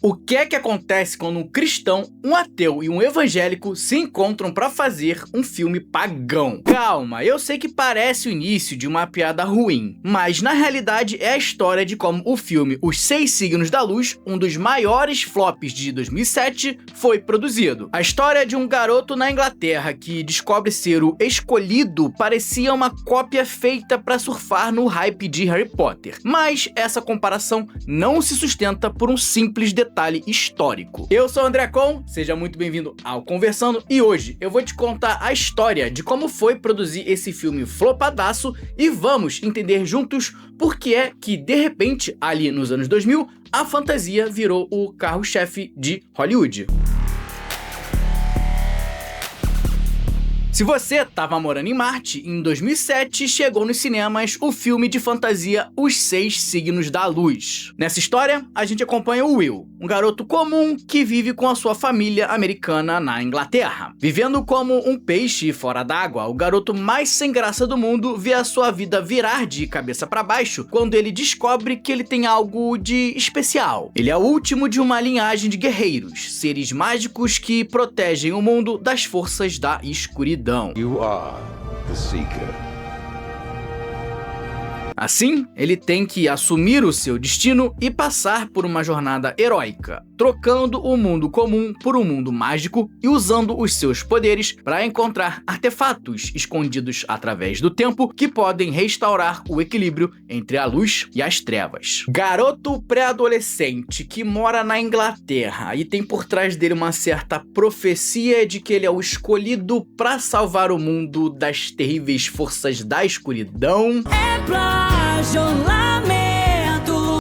O que é que acontece quando um cristão, um ateu e um evangélico se encontram para fazer um filme pagão? Calma, eu sei que parece o início de uma piada ruim, mas na realidade é a história de como o filme Os Seis Signos da Luz, um dos maiores flops de 2007, foi produzido. A história de um garoto na Inglaterra que descobre ser o escolhido parecia uma cópia feita para surfar no hype de Harry Potter, mas essa comparação não se sustenta por um simples detalhe histórico. Eu sou o André Con, seja muito bem-vindo ao Conversando, e hoje eu vou te contar a história de como foi produzir esse filme flopadaço e vamos entender juntos por que é que, de repente, ali nos anos 2000, a fantasia virou o carro-chefe de Hollywood. Se você estava morando em Marte, em 2007 chegou nos cinemas o filme de fantasia Os Seis Signos da Luz. Nessa história, a gente acompanha o Will, um garoto comum que vive com a sua família americana na Inglaterra. Vivendo como um peixe fora d'água, o garoto mais sem graça do mundo vê a sua vida virar de cabeça para baixo quando ele descobre que ele tem algo de especial. Ele é o último de uma linhagem de guerreiros, seres mágicos que protegem o mundo das forças da escuridão. You are the Seeker. Assim, ele tem que assumir o seu destino e passar por uma jornada heróica, trocando o mundo comum por um mundo mágico e usando os seus poderes para encontrar artefatos escondidos através do tempo que podem restaurar o equilíbrio entre a luz e as trevas. Garoto pré-adolescente que mora na Inglaterra e tem por trás dele uma certa profecia de que ele é o escolhido para salvar o mundo das terríveis forças da escuridão.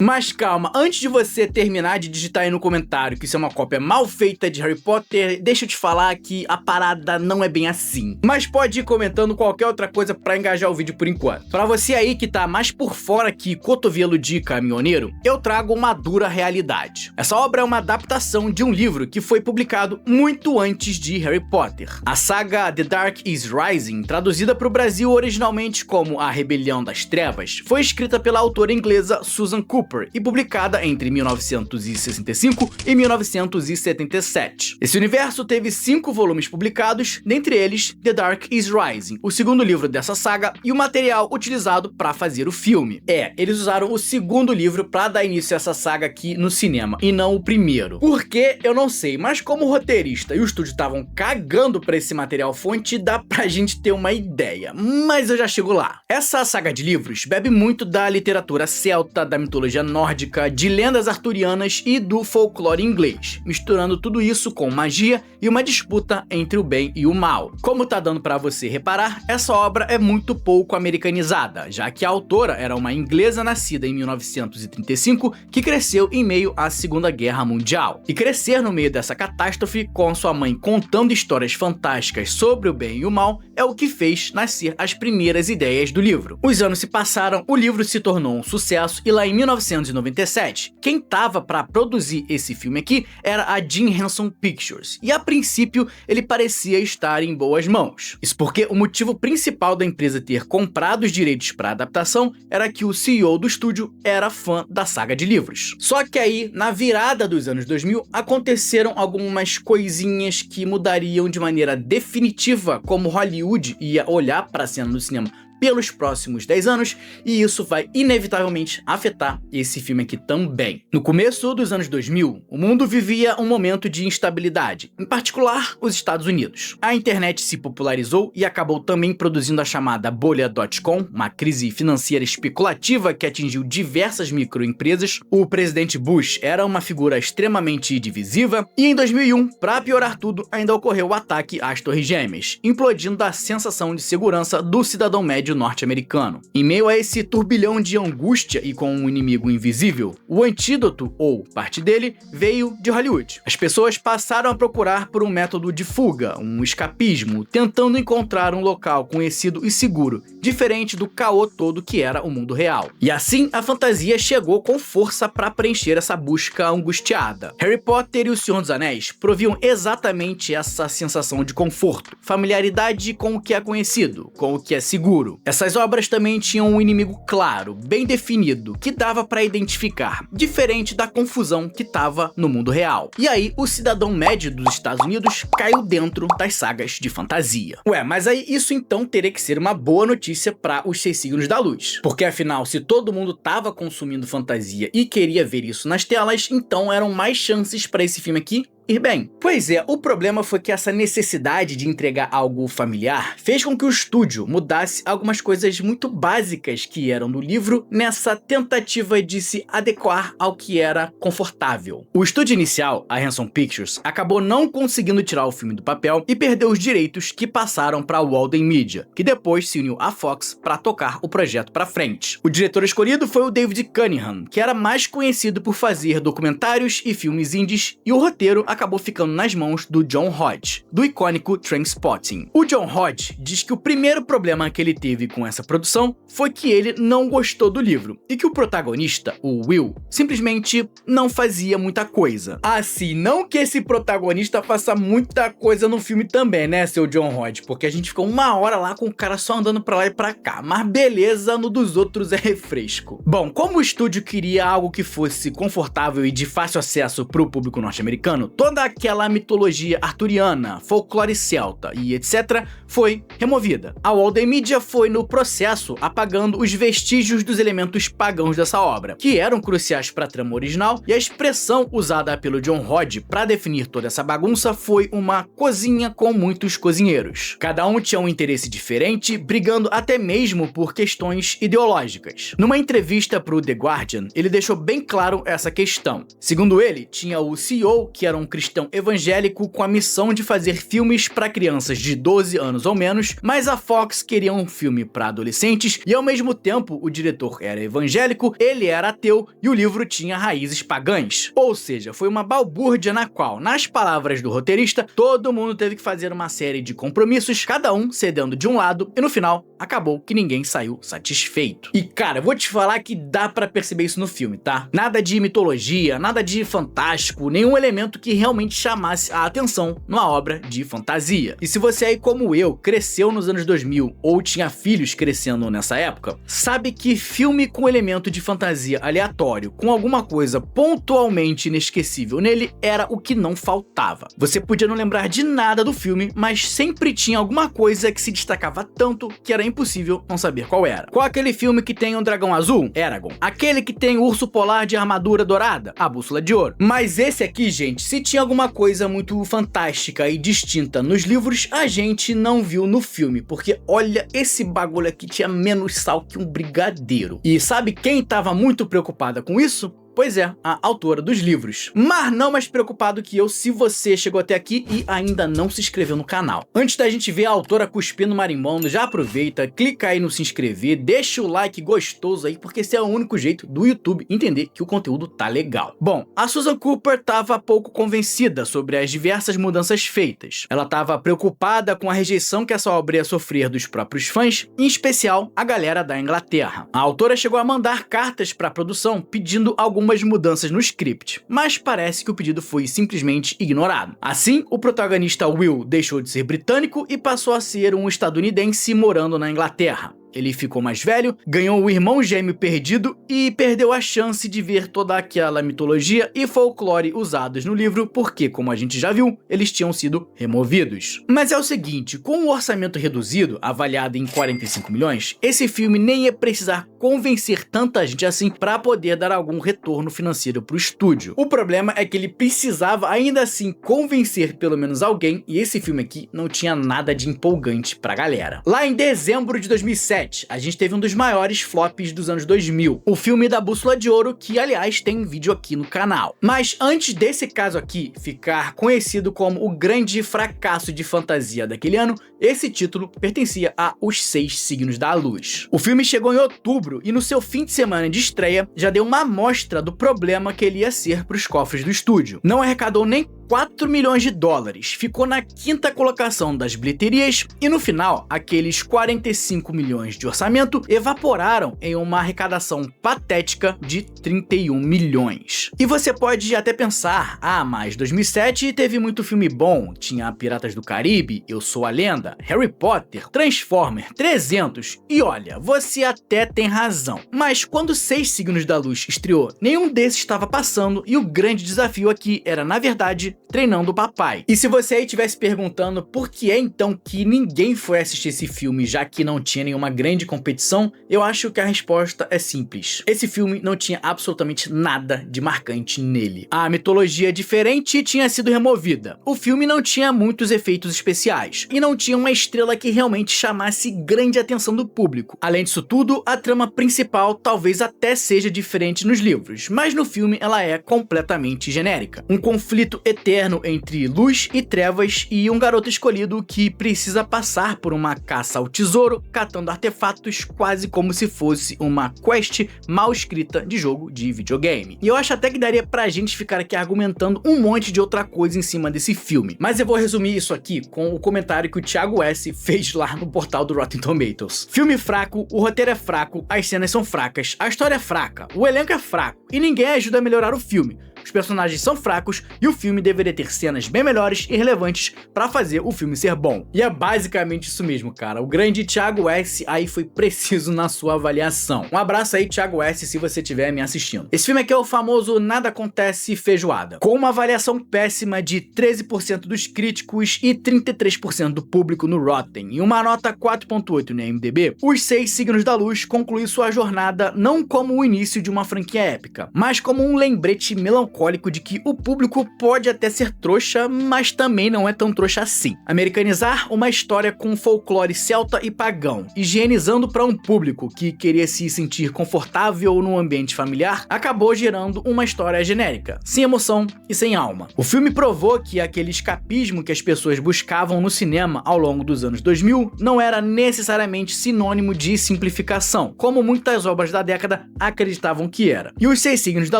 Mas calma, antes de você terminar de digitar aí no comentário que isso é uma cópia mal feita de Harry Potter, deixa eu te falar que a parada não é bem assim. Mas pode ir comentando qualquer outra coisa pra engajar o vídeo por enquanto. Pra você aí que tá mais por fora que cotovelo de caminhoneiro, eu trago uma dura realidade. Essa obra é uma adaptação de um livro que foi publicado muito antes de Harry Potter. A saga The Dark is Rising, traduzida pro Brasil originalmente como A Rebelião das Trevas, foi escrita pela autora inglesa Susan Cooper e publicada entre 1965 e 1977. Esse universo teve 5 volumes publicados, dentre eles The Dark is Rising, o segundo livro dessa saga e o material utilizado para fazer o filme. Eles usaram o segundo livro para dar início a essa saga aqui no cinema e não o primeiro. Por quê? Eu não sei, mas como o roteirista e o estúdio estavam cagando para esse material fonte, dá pra gente ter uma ideia, mas eu já chego lá. Essa saga de livros bebe muito da literatura celta, da mitologia nórdica, de lendas arturianas e do folclore inglês, misturando tudo isso com magia e uma disputa entre o bem e o mal. Como tá dando pra você reparar, essa obra é muito pouco americanizada, já que a autora era uma inglesa nascida em 1935 que cresceu em meio à Segunda Guerra Mundial. E crescer no meio dessa catástrofe com sua mãe contando histórias fantásticas sobre o bem e o mal é o que fez nascer as primeiras ideias do livro. Os anos se passaram, o livro se tornou um sucesso e lá em 1997, quem tava para produzir esse filme aqui era a Jim Henson Pictures, e a princípio ele parecia estar em boas mãos. Isso porque o motivo principal da empresa ter comprado os direitos para a adaptação era que o CEO do estúdio era fã da saga de livros. Só que aí, na virada dos anos 2000, aconteceram algumas coisinhas que mudariam de maneira definitiva como Hollywood ia olhar para a cena do cinema pelos próximos 10 anos, e isso vai inevitavelmente afetar esse filme aqui também. No começo dos anos 2000, o mundo vivia um momento de instabilidade, em particular os Estados Unidos. A internet se popularizou e acabou também produzindo a chamada bolha.com, uma crise financeira especulativa que atingiu diversas microempresas. O presidente Bush era uma figura extremamente divisiva, e em 2001, para piorar tudo, ainda ocorreu o ataque às Torres Gêmeas, implodindo a sensação de segurança do cidadão médio norte-americano. Em meio a esse turbilhão de angústia e com um inimigo invisível, o antídoto, ou parte dele, veio de Hollywood. As pessoas passaram a procurar por um método de fuga, um escapismo, tentando encontrar um local conhecido e seguro, diferente do caô todo que era o mundo real. E assim, a fantasia chegou com força para preencher essa busca angustiada. Harry Potter e o Senhor dos Anéis proviam exatamente essa sensação de conforto, familiaridade com o que é conhecido, com o que é seguro. mundo. Essas obras também tinham um inimigo claro, bem definido, que dava pra identificar, diferente da confusão que tava no mundo real. E aí, o cidadão médio dos Estados Unidos caiu dentro das sagas de fantasia. Ué, mas aí isso então teria que ser uma boa notícia para os 6 signos da luz. Porque afinal, se todo mundo tava consumindo fantasia e queria ver isso nas telas, então eram mais chances para esse filme aqui ir bem. Pois é, o problema foi que essa necessidade de entregar algo familiar fez com que o estúdio mudasse algumas coisas muito básicas que eram do livro nessa tentativa de se adequar ao que era confortável. O estúdio inicial, a Henson Pictures, acabou não conseguindo tirar o filme do papel e perdeu os direitos que passaram para a Walden Media, que depois se uniu à Fox para tocar o projeto para frente. O diretor escolhido foi o David Cunningham, que era mais conhecido por fazer documentários e filmes indies, e o roteiro acabou ficando nas mãos do John Hodge, do icônico Trainspotting. O John Hodge diz que o primeiro problema que ele teve com essa produção foi que ele não gostou do livro, e que o protagonista, o Will, simplesmente não fazia muita coisa. Assim, não que esse protagonista faça muita coisa no filme também, né, seu John Hodge, porque a gente ficou 1 hora lá com o cara só andando pra lá e pra cá, mas beleza, no dos outros é refresco. Bom, como o estúdio queria algo que fosse confortável e de fácil acesso pro público norte-americano, toda aquela mitologia arturiana, folclore celta e etc. foi removida. A Walden Media foi no processo apagando os vestígios dos elementos pagãos dessa obra, que eram cruciais para a trama original, e a expressão usada pelo John Hodge para definir toda essa bagunça foi uma cozinha com muitos cozinheiros. Cada um tinha um interesse diferente, brigando até mesmo por questões ideológicas. Numa entrevista para o The Guardian, ele deixou bem claro essa questão. Segundo ele, tinha o CEO, que era um cristão evangélico com a missão de fazer filmes para crianças de 12 anos ou menos, mas a Fox queria um filme para adolescentes e ao mesmo tempo o diretor era evangélico, ele era ateu e o livro tinha raízes pagãs. Ou seja, foi uma balbúrdia na qual, nas palavras do roteirista, todo mundo teve que fazer uma série de compromissos, cada um cedendo de um lado, e no final acabou que ninguém saiu satisfeito. E cara, eu vou te falar que dá pra perceber isso no filme, tá? Nada de mitologia, nada de fantástico, nenhum elemento que realmente chamasse a atenção numa obra de fantasia. E se você aí, como eu, cresceu nos anos 2000 ou tinha filhos crescendo nessa época, sabe que filme com elemento de fantasia aleatório, com alguma coisa pontualmente inesquecível nele, era o que não faltava. Você podia não lembrar de nada do filme, mas sempre tinha alguma coisa que se destacava tanto que era impossível não saber qual era. Qual aquele filme que tem um dragão azul? Eragon. Aquele que tem o urso polar de armadura dourada? A Bússola de Ouro. Mas esse aqui, gente, se tinha alguma coisa muito fantástica e distinta nos livros, a gente não viu no filme, porque olha, esse bagulho aqui tinha menos sal que um brigadeiro. E sabe quem tava muito preocupada com isso? Pois é, a autora dos livros. Mas não mais preocupado que eu se você chegou até aqui e ainda não se inscreveu no canal. Antes da gente ver a autora cuspindo marimbondo, já aproveita, clica aí no se inscrever, deixa o like gostoso aí, porque esse é o único jeito do YouTube entender que o conteúdo tá legal. Bom, a Susan Cooper tava pouco convencida sobre as diversas mudanças feitas. Ela tava preocupada com a rejeição que essa obra ia sofrer dos próprios fãs, em especial a galera da Inglaterra. A autora chegou a mandar cartas para a produção pedindo algumas mudanças no script, mas parece que o pedido foi simplesmente ignorado. Assim, o protagonista Will deixou de ser britânico e passou a ser um estadunidense morando na Inglaterra. Ele ficou mais velho, ganhou um irmão gêmeo perdido e perdeu a chance de ver toda aquela mitologia e folclore usados no livro porque, como a gente já viu, eles tinham sido removidos. Mas é o seguinte, com um orçamento reduzido, avaliado em 45 milhões, esse filme nem ia precisar convencer tanta gente assim para poder dar algum retorno financeiro para o estúdio. O problema é que ele precisava ainda assim convencer pelo menos alguém, e esse filme aqui não tinha nada de empolgante pra galera. Lá em dezembro de 2007, a gente teve um dos maiores flops dos anos 2000, o filme da Bússola de Ouro, que aliás tem um vídeo aqui no canal. Mas antes desse caso aqui ficar conhecido como o grande fracasso de fantasia daquele ano, esse título pertencia a Os 6 Signos da Luz. O filme chegou em outubro e no seu fim de semana de estreia já deu uma amostra do problema que ele ia ser para os cofres do estúdio. Não arrecadou nem 4 milhões de dólares, ficou na 5ª colocação das bilheterias e no final, aqueles 45 milhões de orçamento evaporaram em uma arrecadação patética de 31 milhões. E você pode até pensar, mas 2007 teve muito filme bom, tinha Piratas do Caribe, Eu Sou a Lenda, Harry Potter, Transformers, 300 e olha, você até tem razão. Mas quando Seis Signos da Luz estreou, nenhum desses estava passando e o grande desafio aqui era, na verdade, Treinando o Papai. E se você aí estivesse perguntando por que é então que ninguém foi assistir esse filme, já que não tinha nenhuma grande competição, eu acho que a resposta é simples. Esse filme não tinha absolutamente nada de marcante nele. A mitologia diferente tinha sido removida. O filme não tinha muitos efeitos especiais e não tinha uma estrela que realmente chamasse grande atenção do público. Além disso tudo, a trama principal talvez até seja diferente nos livros, mas no filme ela é completamente genérica. Um conflito eterno entre luz e trevas e um garoto escolhido que precisa passar por uma caça ao tesouro, catando artefatos quase como se fosse uma quest mal escrita de jogo de videogame. E eu acho até que daria pra gente ficar aqui argumentando um monte de outra coisa em cima desse filme, mas eu vou resumir isso aqui com o comentário que o Thiago S. fez lá no portal do Rotten Tomatoes. Filme fraco, o roteiro é fraco, as cenas são fracas, a história é fraca, o elenco é fraco e ninguém ajuda a melhorar o filme. Os personagens são fracos e o filme deveria ter cenas bem melhores e relevantes pra fazer o filme ser bom. E é basicamente isso mesmo, cara. O grande Thiago S. aí foi preciso na sua avaliação. Um abraço aí, Thiago S., se você estiver me assistindo. Esse filme aqui é o famoso Nada Acontece Feijoada, com uma avaliação péssima de 13% dos críticos e 33% do público no Rotten, e uma nota 4.8 no IMDb. Os Seis Signos da Luz conclui sua jornada não como o início de uma franquia épica, mas como um lembrete melancólico de que o público pode até ser trouxa, mas também não é tão trouxa assim. Americanizar uma história com folclore celta e pagão, higienizando para um público que queria se sentir confortável no ambiente familiar, acabou gerando uma história genérica, sem emoção e sem alma. O filme provou que aquele escapismo que as pessoas buscavam no cinema ao longo dos anos 2000 não era necessariamente sinônimo de simplificação, como muitas obras da década acreditavam que era. E Os Seis Signos da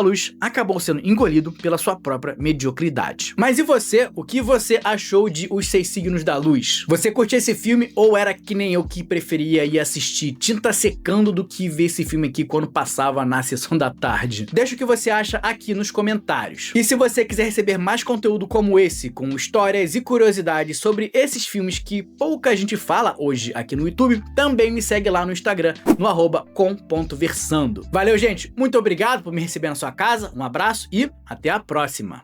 Luz acabou sendo engolido pela sua própria mediocridade. Mas e você? O que você achou de Os Seis Signos da Luz? Você curtiu esse filme ou era que nem eu que preferia ir assistir tinta secando do que ver esse filme aqui quando passava na sessão da tarde? Deixa o que você acha aqui nos comentários. E se você quiser receber mais conteúdo como esse, com histórias e curiosidades sobre esses filmes que pouca gente fala hoje aqui no YouTube, também me segue lá no Instagram, no @com.versando. Valeu, gente! Muito obrigado por me receber na sua casa, um abraço e até a próxima!